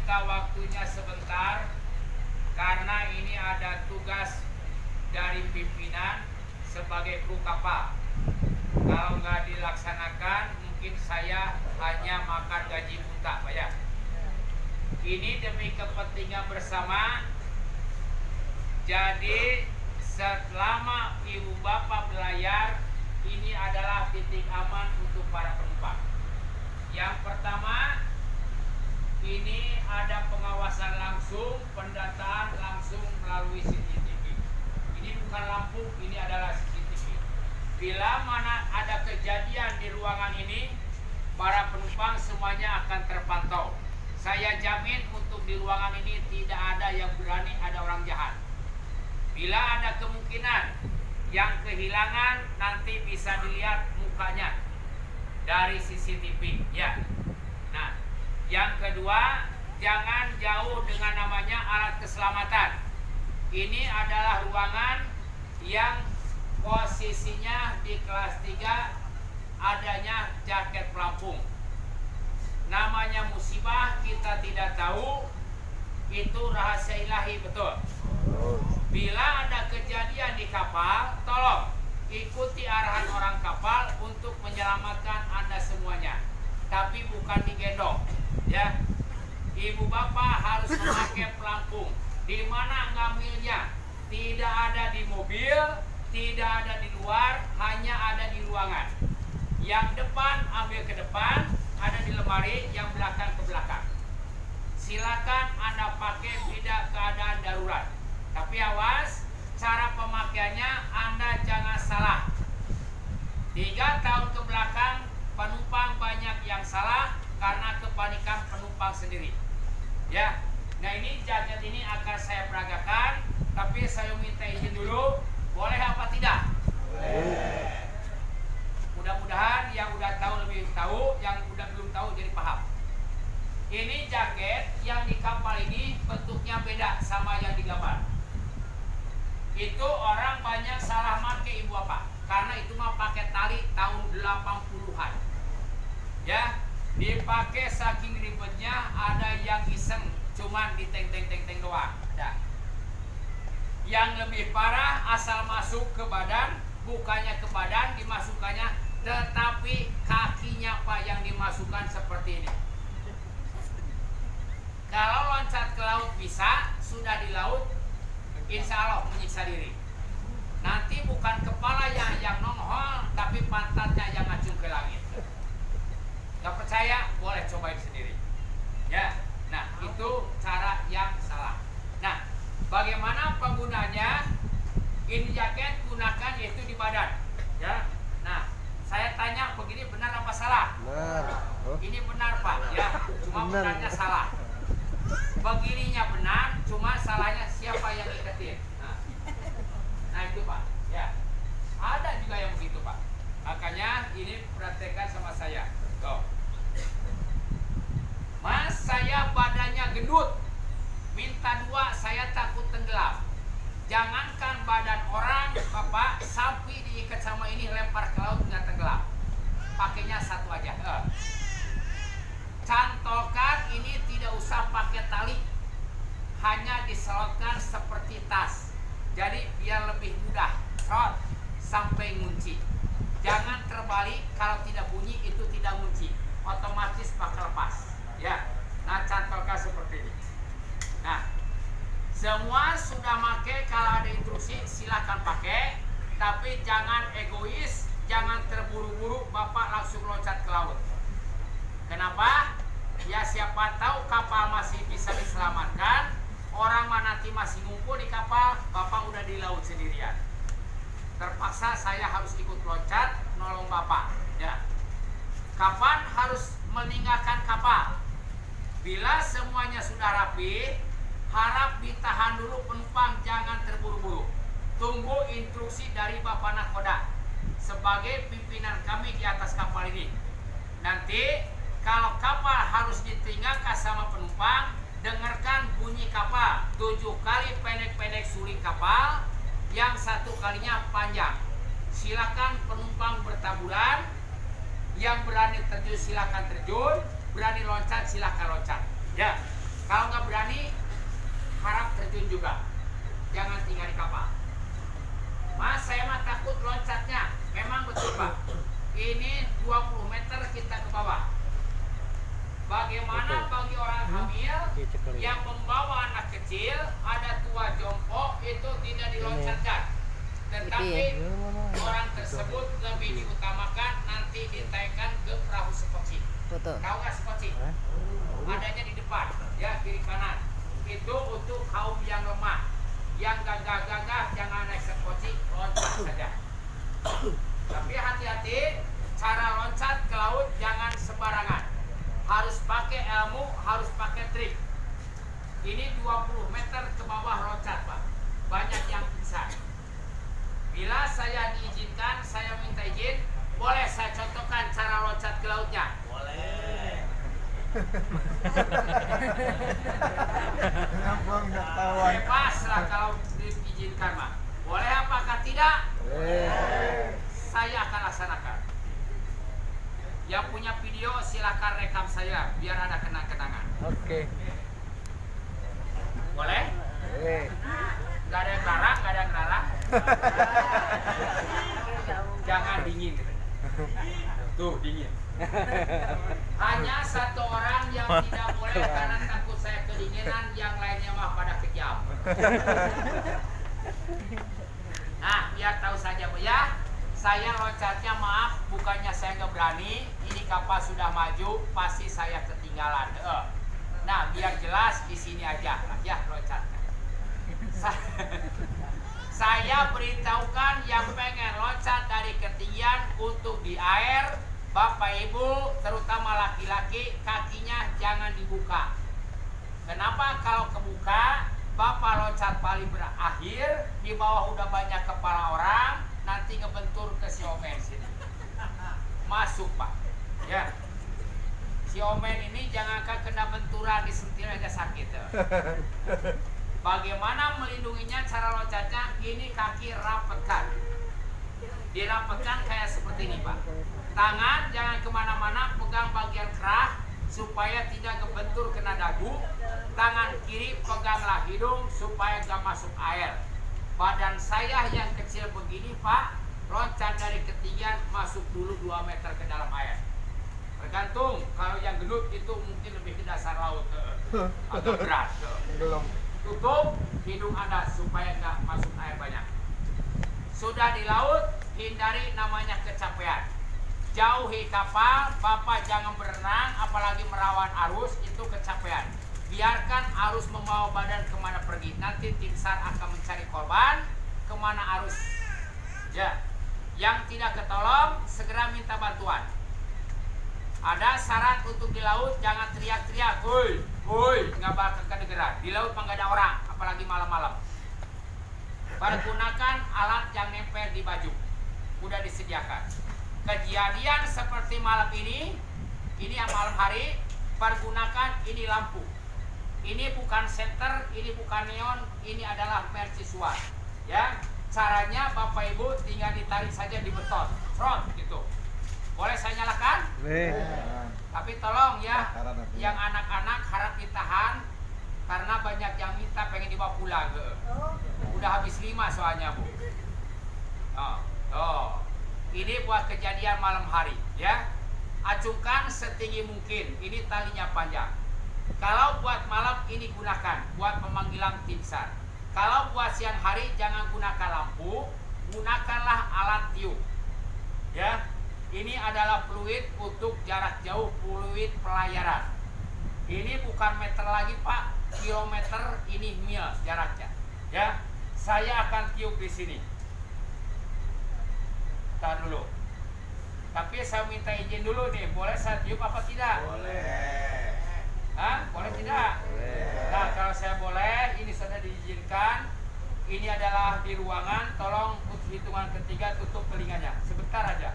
minta waktunya sebentar karena ini ada tugas dari pimpinan sebagai kru kapal. Kalau nggak dilaksanakan, mungkin saya hanya makan gaji buta, Pak ya. Ini demi kepentingan bersama. Jadi selama ibu bapak berlayar, ini adalah titik aman untuk para penumpang. Yang pertama, ini ada pengawasan langsung, pendataan langsung melalui CCTV. Ini bukan lampu, ini adalah CCTV. Bila mana ada kejadian di ruangan ini, para penumpang semuanya akan terpantau. Saya jamin untuk di ruangan ini tidak ada yang berani ada orang jahat. Bila ada kemungkinan yang kehilangan, nanti bisa dilihat mukanya dari CCTV ya. Nah, yang kedua, jangan jauh dengan namanya alat keselamatan. Ini adalah ruangan yang posisinya di kelas 3 adanya jaket pelampung. Namanya musibah, kita tidak tahu, itu rahasia ilahi, betul. Bila ada kejadian di kapal, tolong ikuti arahan orang kapal untuk menyelamatkan Anda semuanya. Tapi bukan digendong, ya. Ibu bapak harus memakai pelampung. Di mana ngambilnya? Tidak ada di mobil, tidak ada di luar, hanya ada di ruangan. Yang depan ambil ke depan, ada di lemari, yang belakang ke belakang. Silakan Anda pakai beda keadaan darurat. Tapi awas, cara pemakaiannya Anda jangan salah. 3 tahun ke belakang, penumpang banyak yang salah karena kepanikan penumpang sendiri. Ya, nah ini jaket ini akan saya peragakan, tapi saya minta izin dulu, boleh apa tidak? Boleh. Mudah-mudahan yang udah tahu lebih tahu, yang udah belum tahu jadi paham. Ini jaket yang di kapal ini bentuknya beda sama yang digambar. Itu orang banyak salah pakai ibu bapak, karena itu mah pakai tali tahun 80-an. Ya, dipakai saking ribetnya, ada yang iseng cuman diteng-teng doang. Ya. Yang lebih parah, asal masuk ke badan, bukannya ke badan dimasukkannya, tetapi kakinya Pak yang dimasukkan seperti ini. Kalau loncat ke laut bisa, sudah di laut insya Allah menyiksa diri. Nanti bukan kepalanya yang nongol, tapi pantatnya yang ngacung ke langit. Gak percaya? Boleh cobain sendiri. Ya, nah itu cara yang salah. Nah, bagaimana penggunanya? Ini jaket gunakan yaitu di badan. Ya, nah saya tanya begini benar apa salah? Benar. Oh. Ini benar Pak. Ya, cuma Benar. benarnya salah. Begininya benar, cuma salahnya siapa yang iketin. Nah itu Pak, ya. Ada juga yang begitu Pak. Makanya ini praktekkan sama saya. Go. Mas, saya badannya gendut, minta 2, saya takut tenggelam. Jangankan badan orang, Bapak, sapi diikat sama ini lempar ke laut nggak tenggelam. Pakainya 1 aja. Cantolkan ini tidak usah pakai tali, hanya diselotkan seperti tas. Jadi biar lebih mudah, serot sampai ngunci. Jangan terbalik, kalau tidak bunyi itu tidak ngunci, otomatis bakal lepas. Ya, nah cantolkan seperti ini. Nah, semua sudah pakai, kalau ada instruksi silahkan pakai, tapi jangan egois, jangan terburu-buru Bapak langsung loncat ke laut. Kenapa? Ya siapa tahu kapal masih bisa diselamatkan, orang mana nanti masih ngumpul di kapal, Bapak udah di laut sendirian. Terpaksa saya harus ikut loncat nolong Bapak. Ya. Kapan harus meninggalkan kapal? Bila semuanya sudah rapi, harap ditahan dulu penumpang, jangan terburu-buru. Tunggu instruksi dari Bapak Nakoda sebagai pimpinan kami di atas kapal ini. Nanti kalau kapal harus ditinggalkan sama penumpang, dengarkan bunyi kapal 7 kali pendek-pendek suling kapal, yang 1 kalinya panjang. Silakan penumpang bertaburan, yang berani terjun silakan terjun, berani loncat silakan loncat. Ya, kalau terjun juga. Jangan tinggal di kapal. Mas, saya mah takut loncatnya. Memang betul Pak. Ini 20 meter kita ke bawah. Bagaimana bagi orang hamil yang membawa anak kecil, ada tua jongkok, itu tidak diloncatkan. Tetapi orang tersebut lebih diutamakan nanti ditaikkan ke perahu sekoci. Tahu nggak sekoci? Adanya di depan, ya kiri kanan. Itu untuk kaum yang lemah, yang gagah-gagah jangan naik sekoci, loncat saja. Tapi hati-hati, cara loncat ke laut jangan sembarangan. Harus pakai ilmu, harus pakai trik. Ini 20 meter ke bawah loncat Pak. Banyak yang bisa. Bila saya diizinkan, saya minta izin, boleh saya contohkan cara loncat ke lautnya? Boleh. Bebas lah kalau diizinkan Pak. Boleh apakah tidak? Boleh. Saya akan laksanakan. Yang punya video silakan rekam saya biar ada kenang-kenangan. Oke. Boleh? Gak ada yang larang, gak ada yang larang. Jangan dingin. Tuh dingin. Hanya satu orang yang tidak boleh karena takut saya kedinginan, yang lainnya mah pada kejam. Nah, biar tahu saja Bu ya. Saya loncatnya maaf, bukannya saya nggak berani. Ini kapal sudah maju, pasti saya ketinggalan. Nah, biar jelas di sini aja, ya loncatnya. Saya beritahukan yang pengen loncat dari ketinggian untuk di air, Bapak Ibu, terutama laki-laki, kakinya jangan dibuka. Kenapa? Kalau kebuka, Bapak loncat paling berakhir, di bawah udah banyak kepala orang, nanti ngebentur ke si Omen sini. Masuk Pak. Ya. Si Omen ini jangankan kena benturan, disentil aja sakit. Bagaimana melindunginya cara loncatnya? Ini kaki rapatkan. Dirapatkan kayak seperti ini Pak. Tangan jangan kemana-mana, pegang bagian kerah supaya tidak ngebentur kena dagu. Tangan kiri peganglah hidung supaya gak masuk air. Badan saya yang kecil begini Pak, loncat dari ketinggian masuk dulu 2 meter ke dalam air. Tergantung, kalau yang gendut itu mungkin lebih ke dasar laut, agak berat. Tutup hidung Anda supaya nggak masuk air banyak. Sudah di laut, hindari namanya kecapean. Jauhi kapal, Bapak jangan berenang, apalagi merawan arus, itu kecapean. Biarkan arus membawa badan kemana pergi. Nanti tim SAR akan mencari korban kemana arus. Ya, yang tidak ketolong segera minta bantuan. Ada syarat untuk di laut, jangan teriak-teriak, woi, nggak bakal kedengeran. Di laut mah nggak ada orang, apalagi malam-malam. Pergunakan alat yang nempel di baju, udah disediakan. Kejadian seperti malam ini yang malam hari, pergunakan ini lampu. Ini bukan senter, ini bukan neon, ini adalah mercusuar. Ya, caranya Bapak Ibu tinggal ditarik saja di beton, front gitu. Boleh saya nyalakan? Tapi tolong ya, yang anak-anak harap ditahan karena banyak yang minta pengen dibawa pulang. Udah habis 5 soalnya Bu. Ini buat kejadian malam hari ya. Acungkan setinggi mungkin, ini talinya panjang. Kalau buat malam ini gunakan buat pemanggilan tim SAR. Kalau buat siang hari jangan gunakan lampu, gunakanlah alat tiup. Ya, ini adalah fluid untuk jarak jauh, fluid pelayaran. Ini bukan meter lagi Pak, kilometer, ini mil jaraknya. Ya, saya akan tiup di sini. Tahan dulu. Tapi saya minta izin dulu nih, boleh saya tiup apa tidak? Boleh. Hah? Boleh tidak? Boleh. Nah, kalau saya boleh, ini sudah diizinkan. Ini adalah di ruangan, tolong untuk hitungan ketiga tutup telinganya. Sebentar aja.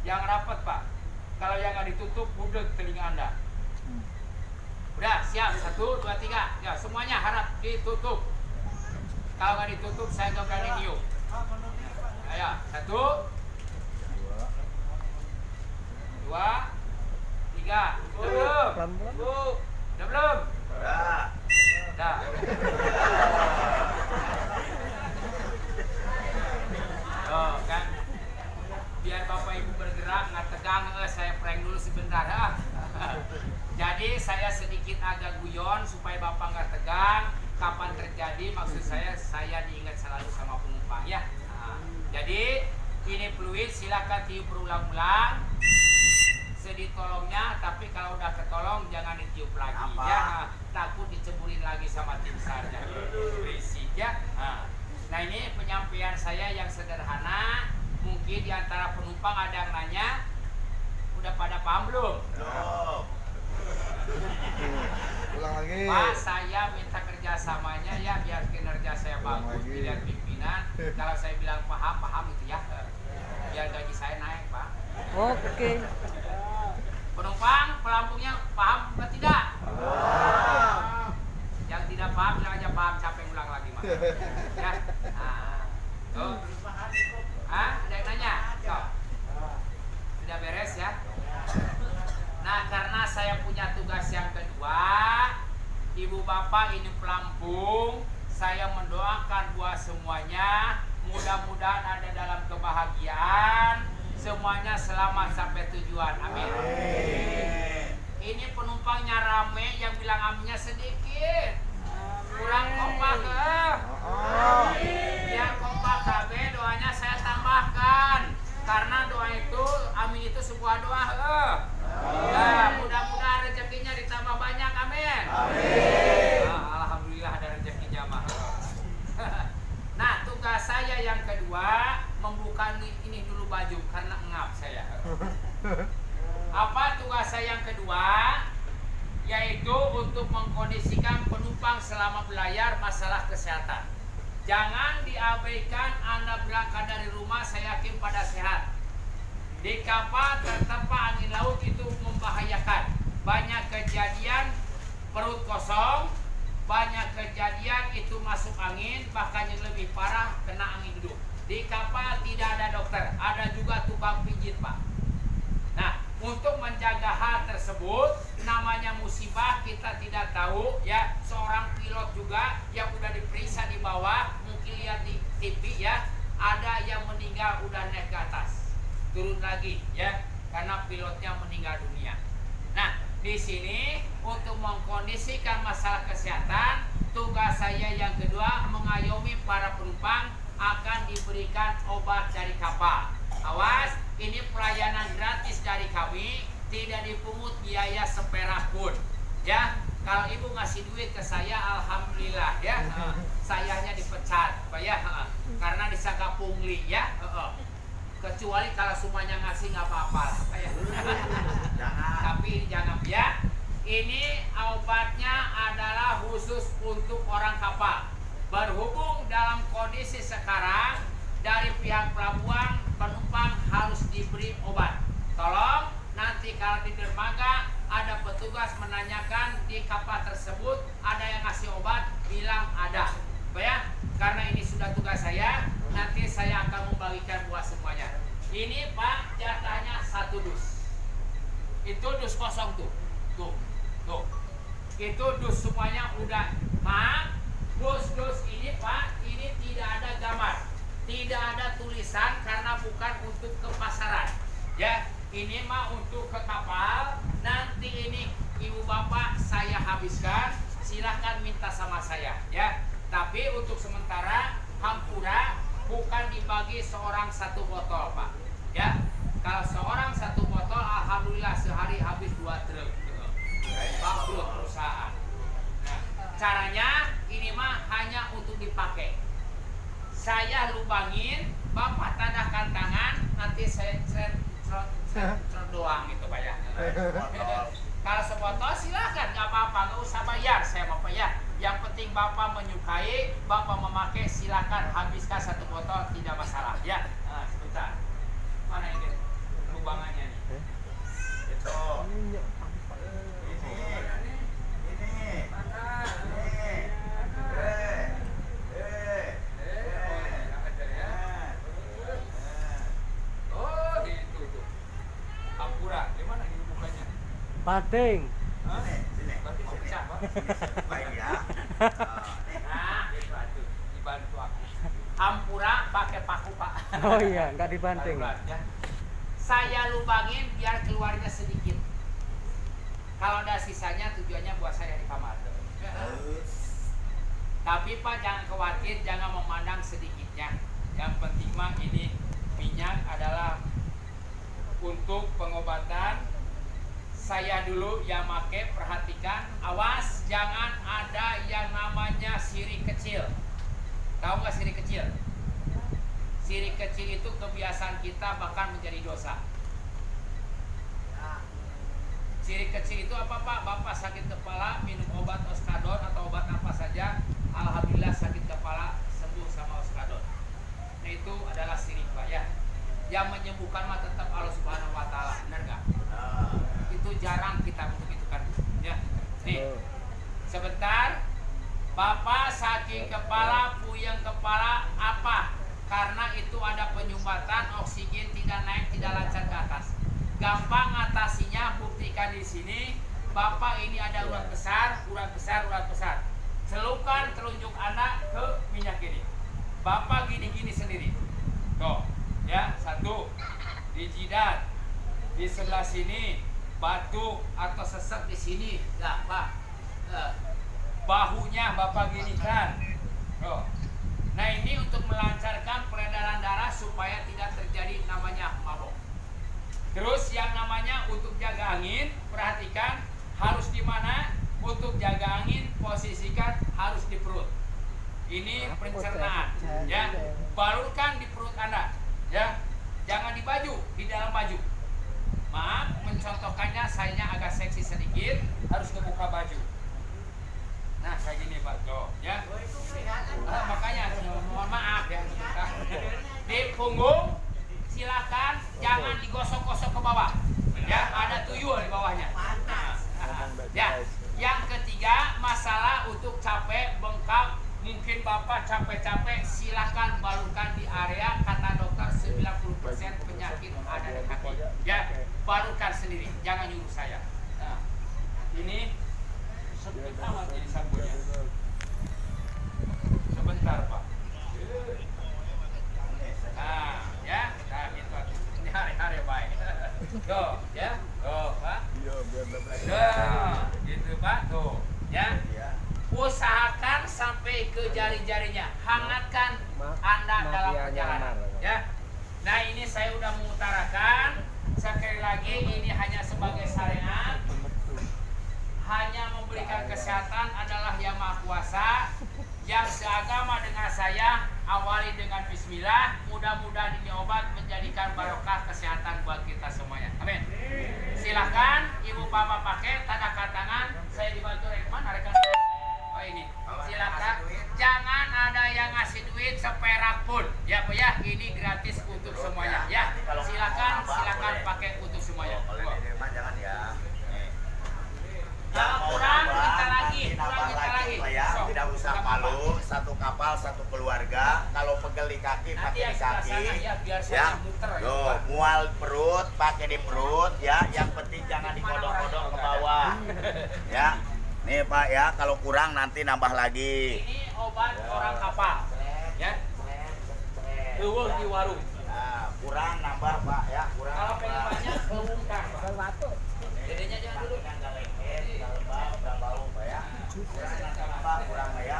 Yang rapat Pak. Kalau yang nggak ditutup, budek telinga Anda. Udah, siap. 1, 2, 3. Ya, semuanya harap ditutup. Kalau nggak ditutup, saya nggak berani niup. Ayo, 1, 2, 3. Udah belum? Udah belum? Udah. ada guyon supaya Bapak nggak tegang. Kapan terjadi, maksud saya diingat selalu sama penumpang ya. Nah, jadi ini fluid silakan tiup berulang-ulang. Sedih tolongnya, tapi kalau udah ketolong jangan ditiup lagi ya. Takut diceburin lagi sama tim sarnya. Berisik ya. Nah ini penyampaian saya yang sederhana. Mungkin diantara penumpang ada yang nanya, udah pada paham belum? Ulang lagi. Pak, saya minta kerjasamanya ya biar kinerja saya bagus dilihat pimpinan. Kalau saya bilang paham itu ya, biar gaji saya naik Pak. Oke. Penumpang pelampungnya paham atau tidak? Yang tidak paham bilang aja paham, capek ulang lagi Mas. Ya. Tuh. Ada yang nanya? Sudah beres ya? Nah, karena saya punya tugas yang kedua, Ibu Bapak ini pelampung, saya mendoakan buat semuanya, mudah-mudahan ada dalam kebahagiaan, semuanya selamat sampai tujuan. Amin. Ini penumpangnya rame, yang bilang aminnya sedikit. Kurang kompak biar kompak KB, doanya saya tambahkan. Karena doa itu, amin itu sebuah doa. Nah, mudah-mudahan rezekinya ditambah banyak, amin. Alhamdulillah ada rezekinya mah. Nah, tugas saya yang kedua membuka ini dulu baju karena ngap saya. Apa tugas saya yang kedua? Yaitu untuk mengkondisikan penumpang selama berlayar masalah kesehatan. Jangan diabaikan Anda berangkat dari rumah, saya yakin pada sehat. Di kapal tertempa angin laut itu membahayakan. Banyak kejadian perut kosong, banyak kejadian itu masuk angin, bahkan yang lebih parah kena angin duduk. Di kapal tidak ada dokter, ada juga tukang pijit Pak. Nah, untuk menjaga hal tersebut, namanya musibah kita tidak tahu ya. Seorang pilot juga yang udah diperiksa di bawah, mungkin lihat di TV ya, ada yang meninggal udah naik ke atas, turun lagi ya, karena pilotnya meninggal dunia. Nah, di sini untuk mengkondisikan masalah kesehatan, tugas saya yang kedua mengayomi para penumpang akan diberikan obat dari kapal. Awas, ini pelayanan gratis dari kami, tidak dipungut biaya seperak pun. Ya, kalau ibu ngasih duit ke saya, alhamdulillah ya. Sayanya dipecat, Pak ya, karena disangka pungli ya. Kecuali kalau semuanya ngasih nggak apa-apa lah, Pak ya. Tapi jangan ya. Ini obatnya adalah khusus untuk orang kapal. Berhubung dalam kondisi sekarang dari pihak pelabuhan, penumpang harus diberi obat. Tolong nanti kalau di dermaga ada petugas menanyakan di kapal tersebut ada yang ngasih obat, bilang ada. Ya, karena ini sudah tugas saya, nanti saya akan membagikan buat semuanya. Ini Pak, jatahnya 1 dus. Itu dus kosong tuh. Tuh. Itu dus semuanya udah. Maaf, dus ini Pak, ini tidak ada gambar. Tidak ada tulisan karena bukan untuk ke pasaran. Ya, ini mah untuk ke kapal. Nanti ini Ibu Bapak saya habiskan, silahkan minta sama saya ya. Tapi untuk sementara hampura bukan dibagi seorang 1 botol Pak. Ya, kalau seorang 1 botol, alhamdulillah sehari habis 2 truk. Bangkrut perusahaan. Nah, caranya ini mah hanya untuk dipakai. Saya lubangin, Bapak tandahkan tangan, nanti saya doang gitu Pak ya. Kalau sebotol silahkan, nggak apa-apa, nggak usah bayar saya Bapak ya. Yang penting Bapak menyukai, Bapak memakai, silahkan habiskan 1 botol, tidak masalah ya. Nah, sebentar, mana ini lubangannya nih? Itu. Pating. Sini. Berarti mau pecah, Pak. Baik ya. Nah, dibantu aku. Ampura pakai paku, Pak. Oh iya, nggak dibanting. Ya. Saya lubangin biar keluarnya sedikit. Kalau ada sisanya tujuannya buat saya di kamar. Tapi Pak jangan khawatir, jangan memandang sedikitnya. Yang penting mah ini minyak adalah untuk pengobatan. Saya dulu yang make, perhatikan, awas jangan ada yang namanya sirih kecil. Tahu nggak sirih kecil? Sirih kecil itu kebiasaan kita bahkan menjadi dosa. Sirih kecil itu apa Pak? Bapak sakit kepala, minum obat Oskadon atau obat apa saja, alhamdulillah sakit kepala sembuh sama Oskadon. Nah itu adalah sirih Pak ya. Yang menyembuhkan mah tetap Allah Subhanahu Wa Taala, benar nggak? Itu jarang kita untuk itu kan, ya. Nih, sebentar, Bapak sakit kepala, puyeng kepala, apa? Karena itu ada penyumbatan oksigen tidak naik, tidak lancar ke atas. Gampang atasinya, buktikan di sini. Bapak ini ada urat besar, urat besar, urat besar. Celupkan telunjuk anak ke minyak ini. Bapak gini-gini sendiri. Tuh, ya, satu di jidat, di sebelah sini, batuk atau sesek di sini, ya Pak. Bahunya Bapak ginikan. Tuh. Nah ini untuk melancarkan peredaran darah supaya tidak terjadi namanya mabok. Terus yang namanya untuk jaga angin, perhatikan harus di mana? Untuk jaga angin posisikan harus di perut. Ini pencernaan, ya. Balurkan di perut Anda, ya. Jangan di baju, di dalam baju. Maaf, mencontohkannya sayanya agak seksi sedikit, harus ngebuka baju. Nah kayak gini Pak, tuh, ya. Makanya mohon maaf ya. Di punggung silakan jangan digosok-gosok ke bawah. Ya, ada tuyul di bawahnya. Ya, yang ketiga masalah untuk capek, bengkak, mungkin Bapak capek-capek, silakan balurkan di area kata dokter 90% penyakit ada di kaki. Ya, balurkan sendiri, jangan nyuruh saya. Nah, ini sebentar jadi sabunnya. Sebentar Pak. Nah, ya, nah gitu. Ini hari-hari baik. Tuh, ya, tuh Pak. Tuh, gitu Pak, tuh, ya. Usahakan sampai ke jari-jarinya. Hangatkan Anda dalam perjalanan, ya. Nah ini saya udah mengutarakan. Sekali lagi ini hanya sebagai syariat. Hanya memberikan kesehatan adalah Yang Maha Kuasa. Yang seagama dengan saya, awali dengan bismillah. Mudah-mudahan ini obat menjadikan barokah kesehatan buat kita semuanya. Amin. Silahkan ibu bapak pakai tanda tangan. Saya dibantu rekan rekan. Oh ini. Silakan. Jangan ada yang ngasih duit seperak pun. Ya Pak ya, ini gratis untuk semuanya. Ya. Silakan pakai untuk semuanya. Jangan ya. Kalau kurang kita lagi, Ya, so, tidak usah palu, satu kapal, satu keluarga. Kalau pegel di kaki, pakai di kaki. Ya, biar Ya, saya muter. tuh, mual perut, pakai di perut. Ya, yang penting jangan dikodok-kodok ke bawah. Ya, nih Pak ya, kalau kurang nanti nambah lagi. Ini obat orang kapal, ya. Eueuh di warung. Nah, kurang nambah Pak ya, kurang. Kalau pengen nambah. banyak, umumkan. Dedenya jangan dulu. Udah bau Pak ya. Kurang nambah, kurang ya.